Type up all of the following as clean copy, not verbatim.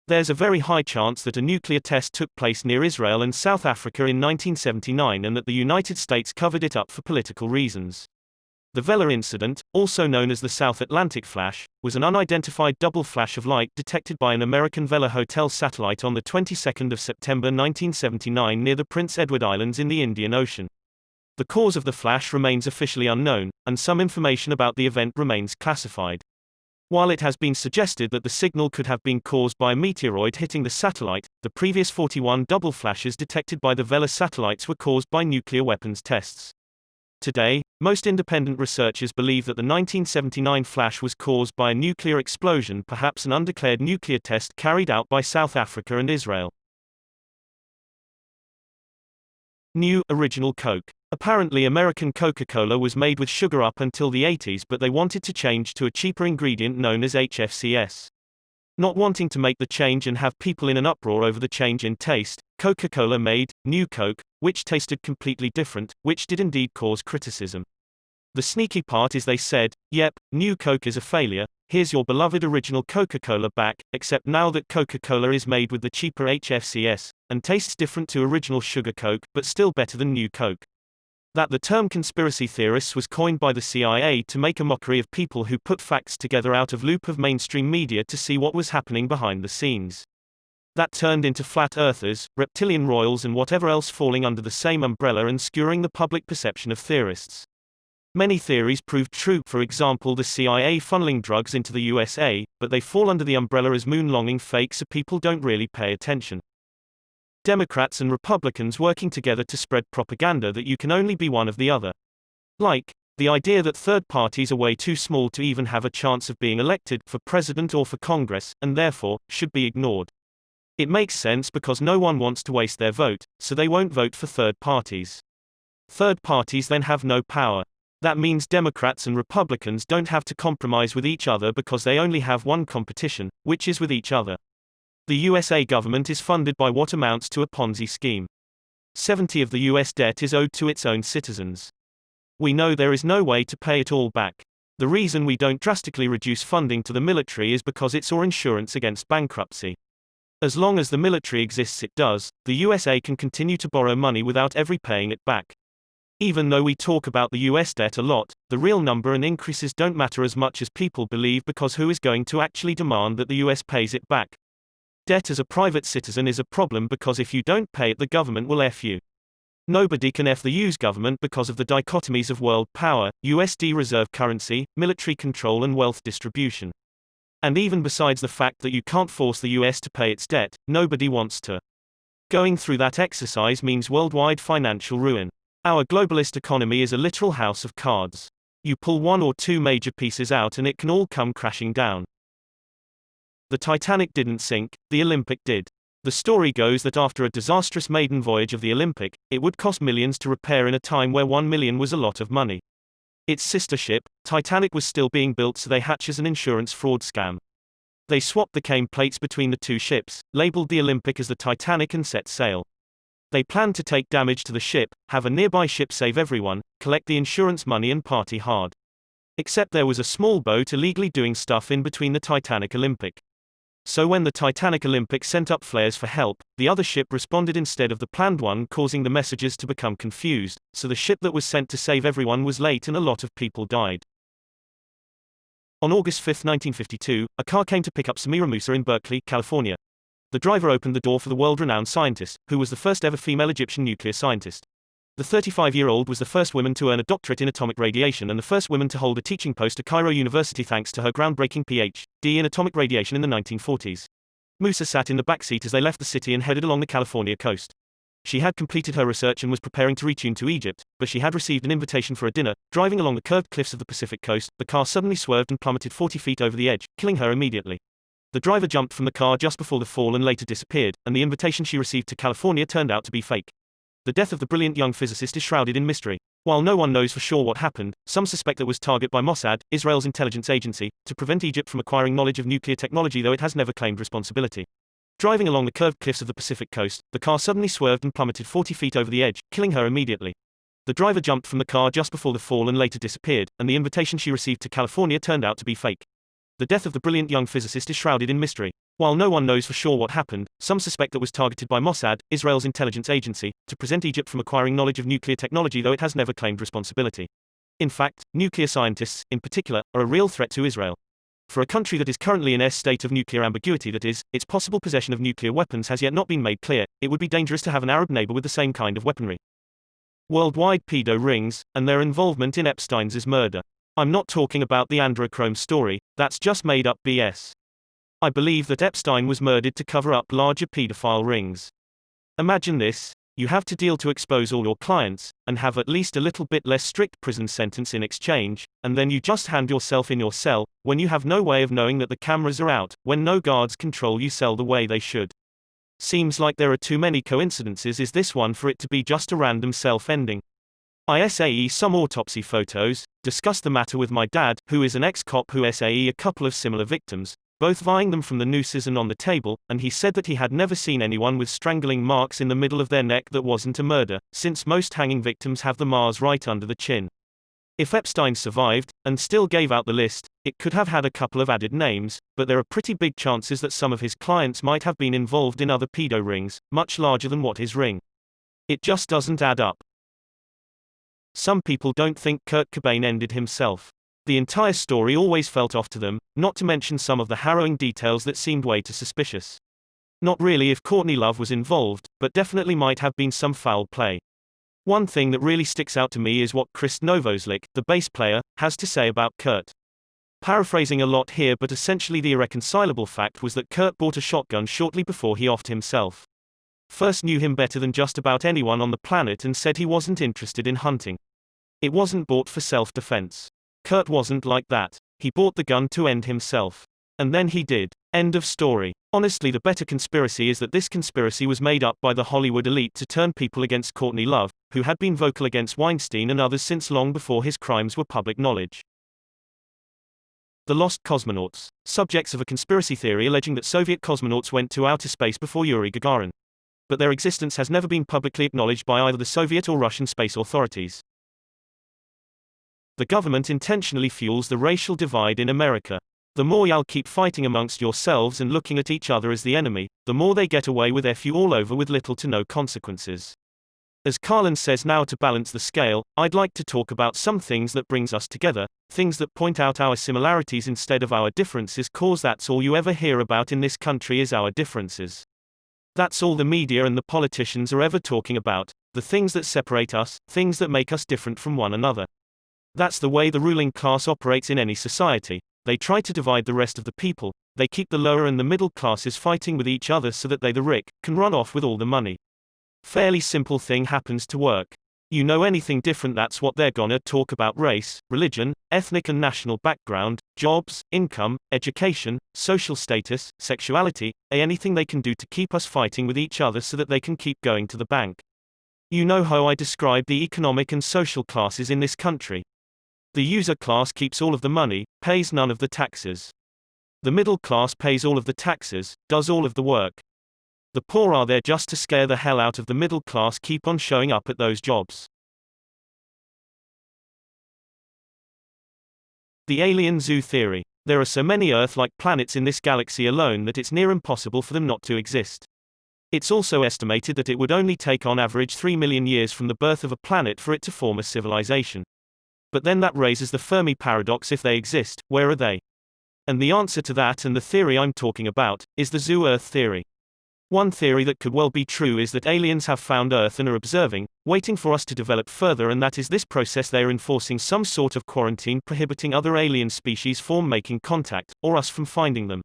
There's a very high chance that a nuclear test took place near Israel and South Africa in 1979 and that the United States covered it up for political reasons. The Vela incident, also known as the South Atlantic flash, was an unidentified double flash of light detected by an American Vela Hotel satellite on the 22nd of September 1979 near the Prince Edward Islands in the Indian Ocean. The cause of the flash remains officially unknown, and some information about the event remains classified. While it has been suggested that the signal could have been caused by a meteoroid hitting the satellite, the previous 41 double flashes detected by the Vela satellites were caused by nuclear weapons tests. Today, most independent researchers believe that the 1979 flash was caused by a nuclear explosion, perhaps an undeclared nuclear test carried out by South Africa and Israel. New, original Coke. Apparently American Coca-Cola was made with sugar up until the 80s, but they wanted to change to a cheaper ingredient known as HFCS. Not wanting to make the change and have people in an uproar over the change in taste, Coca-Cola made New Coke, which tasted completely different, which did indeed cause criticism. The sneaky part is they said, "Yep, New Coke is a failure, here's your beloved original Coca-Cola back, except now that Coca-Cola is made with the cheaper HFCS, and tastes different to original sugar Coke, but still better than New Coke." That the term conspiracy theorists was coined by the CIA to make a mockery of people who put facts together out of loop of mainstream media to see what was happening behind the scenes. That turned into flat earthers, reptilian royals and whatever else falling under the same umbrella and skewering the public perception of theorists. Many theories proved true, for example the CIA funneling drugs into the USA, but they fall under the umbrella as moon-longing fake so people don't really pay attention. Democrats and Republicans working together to spread propaganda that you can only be one of the other. Like, the idea that third parties are way too small to even have a chance of being elected for president or for Congress, and therefore, should be ignored. It makes sense because no one wants to waste their vote, so they won't vote for third parties. Third parties then have no power. That means Democrats and Republicans don't have to compromise with each other because they only have one competition, which is with each other. The USA government is funded by what amounts to a Ponzi scheme. 70% of the US debt is owed to its own citizens. We know there is no way to pay it all back. The reason we don't drastically reduce funding to the military is because it's our insurance against bankruptcy. As long as the military exists it does, the USA can continue to borrow money without ever paying it back. Even though we talk about the US debt a lot, the real number and increases don't matter as much as people believe because who is going to actually demand that the US pays it back? Debt as a private citizen is a problem because if you don't pay it the government will F you. Nobody can F the US government because of the dichotomies of world power, USD reserve currency, military control and wealth distribution. And even besides the fact that you can't force the US to pay its debt, nobody wants to. Going through that exercise means worldwide financial ruin. Our globalist economy is a literal house of cards. You pull one or two major pieces out and it can all come crashing down. The Titanic didn't sink, the Olympic did. The story goes that after a disastrous maiden voyage of the Olympic, it would cost millions to repair in a time where 1 million was a lot of money. Its sister ship, Titanic, was still being built, so they hatch as an insurance fraud scam. They swapped the cane plates between the two ships, labeled the Olympic as the Titanic and set sail. They planned to take damage to the ship, have a nearby ship save everyone, collect the insurance money and party hard. Except there was a small boat illegally doing stuff in between the Titanic Olympic. So when the Titanic Olympic sent up flares for help, the other ship responded instead of the planned one, causing the messages to become confused, so the ship that was sent to save everyone was late and a lot of people died. On August 5, 1952, a car came to pick up Samira Musa in Berkeley, California. The driver opened the door for the world-renowned scientist, who was the first ever female Egyptian nuclear scientist. The 35-year-old was the first woman to earn a doctorate in atomic radiation and the first woman to hold a teaching post at Cairo University thanks to her groundbreaking Ph.D. in atomic radiation in the 1940s. Musa sat in the back seat as they left the city and headed along the California coast. She had completed her research and was preparing to retune to Egypt, but she had received an invitation for a dinner. Driving along the curved cliffs of the Pacific coast, the car suddenly swerved and plummeted 40 feet over the edge, killing her immediately. The driver jumped from the car just before the fall and later disappeared, and the invitation she received to California turned out to be fake. The death of the brilliant young physicist is shrouded in mystery. While no one knows for sure what happened, some suspect that was targeted by Mossad, Israel's intelligence agency, to prevent Egypt from acquiring knowledge of nuclear technology, though it has never claimed responsibility. Driving along the curved cliffs of the Pacific coast, the car suddenly swerved and plummeted 40 feet over the edge, killing her immediately. The driver jumped from the car just before the fall and later disappeared, and the invitation she received to California turned out to be fake. The death of the brilliant young physicist is shrouded in mystery. While no one knows for sure what happened, some suspect that was targeted by Mossad, Israel's intelligence agency, to prevent Egypt from acquiring knowledge of nuclear technology, though it has never claimed responsibility. In fact, nuclear scientists, in particular, are a real threat to Israel. For a country that is currently in a state of nuclear ambiguity, that is, its possible possession of nuclear weapons has yet not been made clear, it would be dangerous to have an Arab neighbor with the same kind of weaponry. Worldwide pedo rings, and their involvement in Epstein's murder. I'm not talking about the androchrome story, that's just made up BS. I believe that Epstein was murdered to cover up larger pedophile rings. Imagine this: you have to deal to expose all your clients, and have at least a little bit less strict prison sentence in exchange, and then you just hand yourself in your cell, when you have no way of knowing that the cameras are out, when no guards control your cell the way they should. Seems like there are too many coincidences is this one for it to be just a random self-ending. I SAE some autopsy photos, discussed the matter with my dad, who is an ex-cop who SAE a couple of similar victims, both vying them from the nooses and on the table, and he said that he had never seen anyone with strangling marks in the middle of their neck that wasn't a murder, since most hanging victims have the marks right under the chin. If Epstein survived, and still gave out the list, it could have had a couple of added names, but there are pretty big chances that some of his clients might have been involved in other pedo rings, much larger than what his ring. It just doesn't add up. Some people don't think Kurt Cobain ended himself. The entire story always felt off to them, not to mention some of the harrowing details that seemed way too suspicious. Not really if Courtney Love was involved, but definitely might have been some foul play. One thing that really sticks out to me is what Chris Novoselic, the bass player, has to say about Kurt. Paraphrasing a lot here, but essentially the irreconcilable fact was that Kurt bought a shotgun shortly before he offed himself. First knew him better than just about anyone on the planet and said he wasn't interested in hunting. It wasn't bought for self-defense. Kurt wasn't like that. He bought the gun to end himself. And then he did. End of story. Honestly, the better conspiracy is that this conspiracy was made up by the Hollywood elite to turn people against Courtney Love, who had been vocal against Weinstein and others since long before his crimes were public knowledge. The lost cosmonauts. Subjects of a conspiracy theory alleging that Soviet cosmonauts went to outer space before Yuri Gagarin. But their existence has never been publicly acknowledged by either the Soviet or Russian space authorities. The government intentionally fuels the racial divide in America. The more y'all keep fighting amongst yourselves and looking at each other as the enemy, the more they get away with F you all over with little to no consequences. As Carlin says, now to balance the scale, I'd like to talk about some things that brings us together, things that point out our similarities instead of our differences, cause that's all you ever hear about in this country is our differences. That's all the media and the politicians are ever talking about, the things that separate us, things that make us different from one another. That's the way the ruling class operates in any society. They try to divide the rest of the people, they keep the lower and the middle classes fighting with each other so that they, the rich, can run off with all the money. Fairly simple thing happens to work. You know anything different, that's what they're gonna talk about: race, religion, ethnic and national background, jobs, income, education, social status, sexuality, anything they can do to keep us fighting with each other so that they can keep going to the bank. You know how I describe the economic and social classes in this country. The user class keeps all of the money, pays none of the taxes. The middle class pays all of the taxes, does all of the work. The poor are there just to scare the hell out of the middle class, keep on showing up at those jobs. The alien zoo theory. There are so many Earth-like planets in this galaxy alone that it's near impossible for them not to exist. It's also estimated that it would only take on average 3 million years from the birth of a planet for it to form a civilization. But then that raises the Fermi paradox: if they exist, where are they? And the answer to that, and the theory I'm talking about, is the zoo Earth theory. One theory that could well be true is that aliens have found Earth and are observing, waiting for us to develop further, and that is this process they are enforcing some sort of quarantine prohibiting other alien species from making contact, or us from finding them.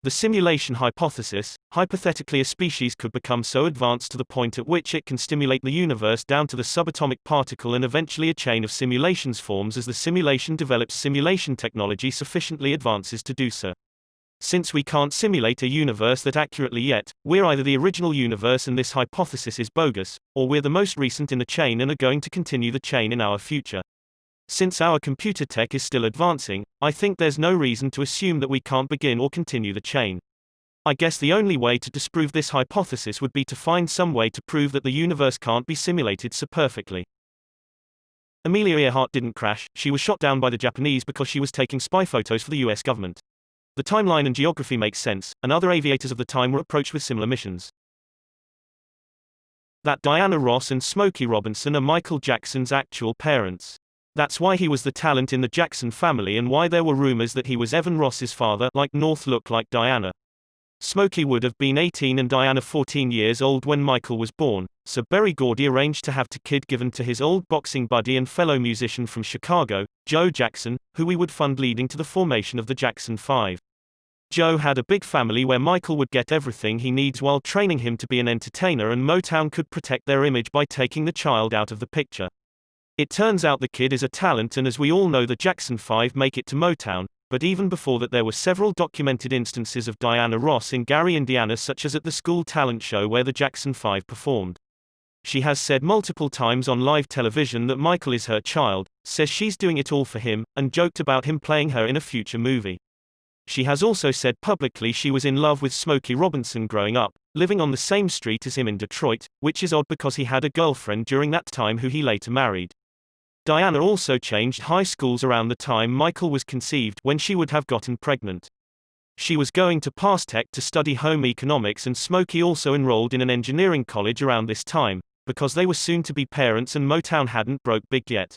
The simulation hypothesis: hypothetically a species could become so advanced to the point at which it can stimulate the universe down to the subatomic particle, and eventually a chain of simulations forms as the simulation develops simulation technology sufficiently advances to do so. Since we can't simulate a universe that accurately yet, we're either the original universe and this hypothesis is bogus, or we're the most recent in the chain and are going to continue the chain in our future. Since our computer tech is still advancing, I think there's no reason to assume that we can't begin or continue the chain. I guess the only way to disprove this hypothesis would be to find some way to prove that the universe can't be simulated so perfectly. Amelia Earhart didn't crash, she was shot down by the Japanese because she was taking spy photos for the US government. The timeline and geography makes sense, and other aviators of the time were approached with similar missions. That Diana Ross and Smokey Robinson are Michael Jackson's actual parents. That's why he was the talent in the Jackson family and why there were rumors that he was Evan Ross's father, like North looked like Diana. Smokey would have been 18 and Diana 14 years old when Michael was born, so Berry Gordy arranged to have the kid given to his old boxing buddy and fellow musician from Chicago, Joe Jackson, who we would fund, leading to the formation of the Jackson 5. Joe had a big family where Michael would get everything he needs while training him to be an entertainer, and Motown could protect their image by taking the child out of the picture. It turns out the kid is a talent, and as we all know, the Jackson 5 make it to Motown, but even before that there were several documented instances of Diana Ross in Gary, Indiana, such as at the school talent show where the Jackson 5 performed. She has said multiple times on live television that Michael is her child, says she's doing it all for him, and joked about him playing her in a future movie. She has also said publicly she was in love with Smokey Robinson growing up, living on the same street as him in Detroit, which is odd because he had a girlfriend during that time who he later married. Diana also changed high schools around the time Michael was conceived, when she would have gotten pregnant. She was going to Pastech to study home economics, and Smokey also enrolled in an engineering college around this time, because they were soon to be parents and Motown hadn't broke big yet.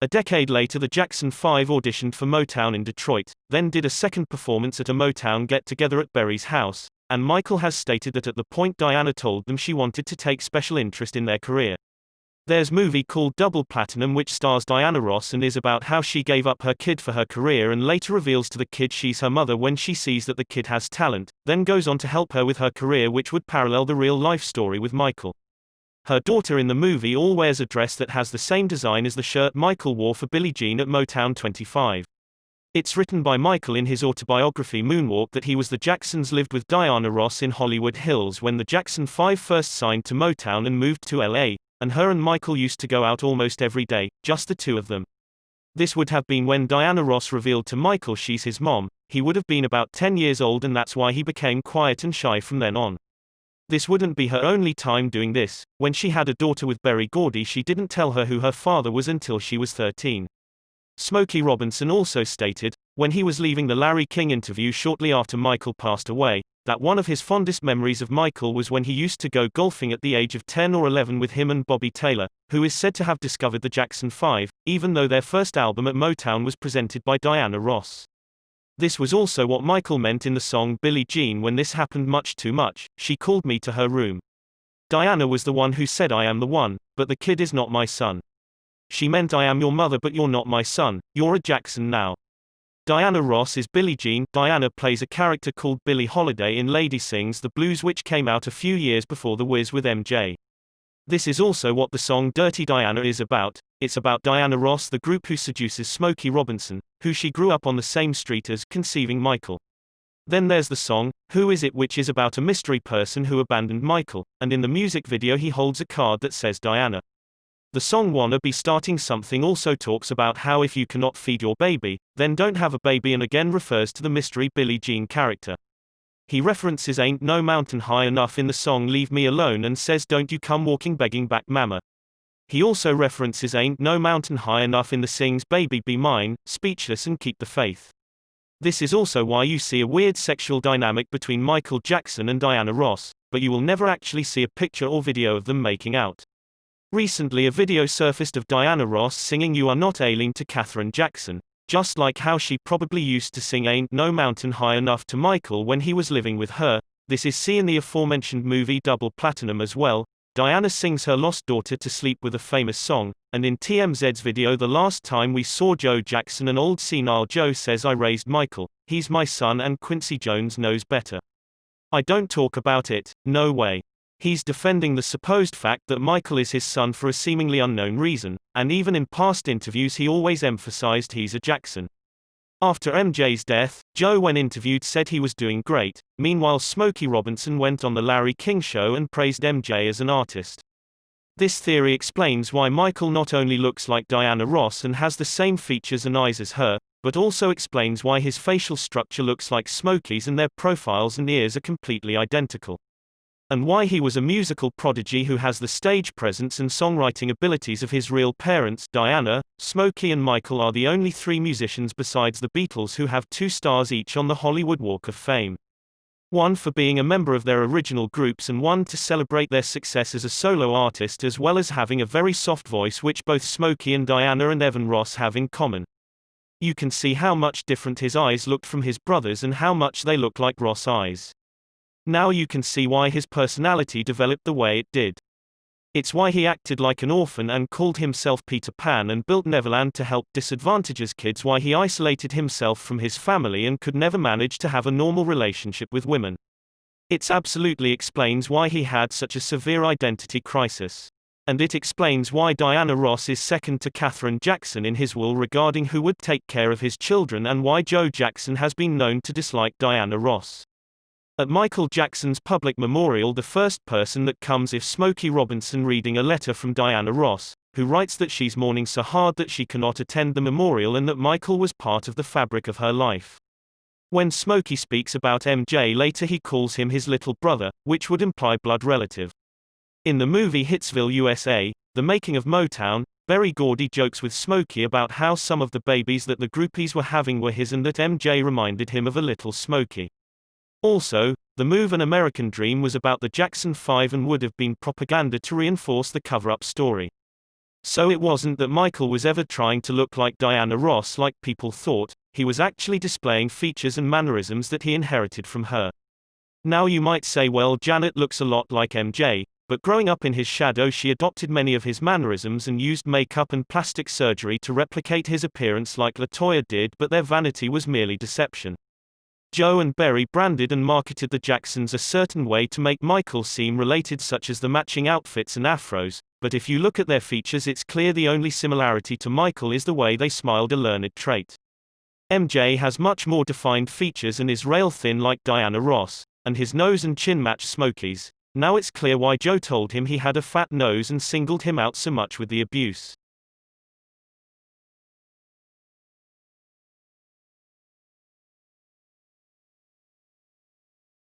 A decade later, the Jackson 5 auditioned for Motown in Detroit, then did a second performance at a Motown get-together at Berry's house, and Michael has stated that at the point Diana told them she wanted to take special interest in their career. There's a movie called Double Platinum which stars Diana Ross and is about how she gave up her kid for her career and later reveals to the kid she's her mother when she sees that the kid has talent, then goes on to help her with her career, which would parallel the real-life story with Michael. Her daughter in the movie all wears a dress that has the same design as the shirt Michael wore for Billie Jean at Motown 25. It's written by Michael in his autobiography Moonwalk that he was the Jacksons lived with Diana Ross in Hollywood Hills when the Jackson 5 first signed to Motown and moved to LA, and her and Michael used to go out almost every day, just the two of them. This would have been when Diana Ross revealed to Michael she's his mom. He would have been about 10 years old, and that's why he became quiet and shy from then on. This wouldn't be her only time doing this. When she had a daughter with Berry Gordy, she didn't tell her who her father was until she was 13. Smokey Robinson also stated, when he was leaving the Larry King interview shortly after Michael passed away, that one of his fondest memories of Michael was when he used to go golfing at the age of 10 or 11 with him and Bobby Taylor, who is said to have discovered the Jackson 5, even though their first album at Motown was presented by Diana Ross. This was also what Michael meant in the song Billie Jean when this happened much too much. She called me to her room. Diana was the one who said I am the one, but the kid is not my son. She meant I am your mother but you're not my son, you're a Jackson now. Diana Ross is Billie Jean. Diana plays a character called Billie Holiday in Lady Sings the Blues, which came out a few years before The Wiz with MJ. This is also what the song Dirty Diana is about. It's about Diana Ross, the group who seduces Smokey Robinson, who she grew up on the same street as, conceiving Michael. Then there's the song, Who Is It, which is about a mystery person who abandoned Michael, and in the music video he holds a card that says Diana. The song Wanna Be Starting Something also talks about how if you cannot feed your baby, then don't have a baby, and again refers to the mystery Billie Jean character. He references Ain't No Mountain High Enough in the song Leave Me Alone and says don't you come walking begging back mama. He also references Ain't No Mountain High Enough in the sings Baby Be Mine, Speechless and Keep the Faith. This is also why you see a weird sexual dynamic between Michael Jackson and Diana Ross, but you will never actually see a picture or video of them making out. Recently a video surfaced of Diana Ross singing You Are Not Ailing to Katherine Jackson, just like how she probably used to sing Ain't No Mountain High Enough to Michael when he was living with her. This is seen in the aforementioned movie Double Platinum as well. Diana sings her lost daughter to sleep with a famous song, and in TMZ's video The Last Time We Saw Joe Jackson, an old senile Joe says I raised Michael, he's my son and Quincy Jones knows better. I don't talk about it, no way. He's defending the supposed fact that Michael is his son for a seemingly unknown reason, and even in past interviews he always emphasized he's a Jackson. After MJ's death, Joe, when interviewed, said he was doing great. Meanwhile, Smokey Robinson went on the Larry King Show and praised MJ as an artist. This theory explains why Michael not only looks like Diana Ross and has the same features and eyes as her, but also explains why his facial structure looks like Smokey's and their profiles and ears are completely identical. and why he was a musical prodigy who has the stage presence and songwriting abilities of his real parents. Diana, Smokey and Michael are the only three musicians besides the Beatles who have 2 stars each on the Hollywood Walk of Fame. One for being a member of their original groups and one to celebrate their success as a solo artist, as well as having a very soft voice, which both Smokey and Diana and Evan Ross have in common. You can see how much different his eyes looked from his brothers and how much they look like Ross' eyes. Now you can see why his personality developed the way it did. It's why he acted like an orphan and called himself Peter Pan and built Neverland to help disadvantaged kids, why he isolated himself from his family and could never manage to have a normal relationship with women. It absolutely explains why he had such a severe identity crisis. And it explains why Diana Ross is second to Katherine Jackson in his will regarding who would take care of his children, and why Joe Jackson has been known to dislike Diana Ross. At Michael Jackson's public memorial, the first person that comes is Smokey Robinson reading a letter from Diana Ross, who writes that she's mourning so hard that she cannot attend the memorial and that Michael was part of the fabric of her life. When Smokey speaks about MJ later, he calls him his little brother, which would imply blood relative. In the movie Hitsville, USA, The Making of Motown, Berry Gordy jokes with Smokey about how some of the babies that the groupies were having were his and that MJ reminded him of a little Smokey. Also, the move An American Dream was about the Jackson 5 and would have been propaganda to reinforce the cover-up story. So it wasn't that Michael was ever trying to look like Diana Ross like people thought, he was actually displaying features and mannerisms that he inherited from her. Now you might say, well, Janet looks a lot like MJ, but growing up in his shadow she adopted many of his mannerisms and used makeup and plastic surgery to replicate his appearance like LaToya did, but their vanity was merely deception. Joe and Berry branded and marketed the Jacksons a certain way to make Michael seem related, such as the matching outfits and afros, but if you look at their features it's clear the only similarity to Michael is the way they smiled, a learned trait. MJ has much more defined features and is rail thin like Diana Ross, and his nose and chin match Smokey's. Now it's clear why Joe told him he had a fat nose and singled him out so much with the abuse.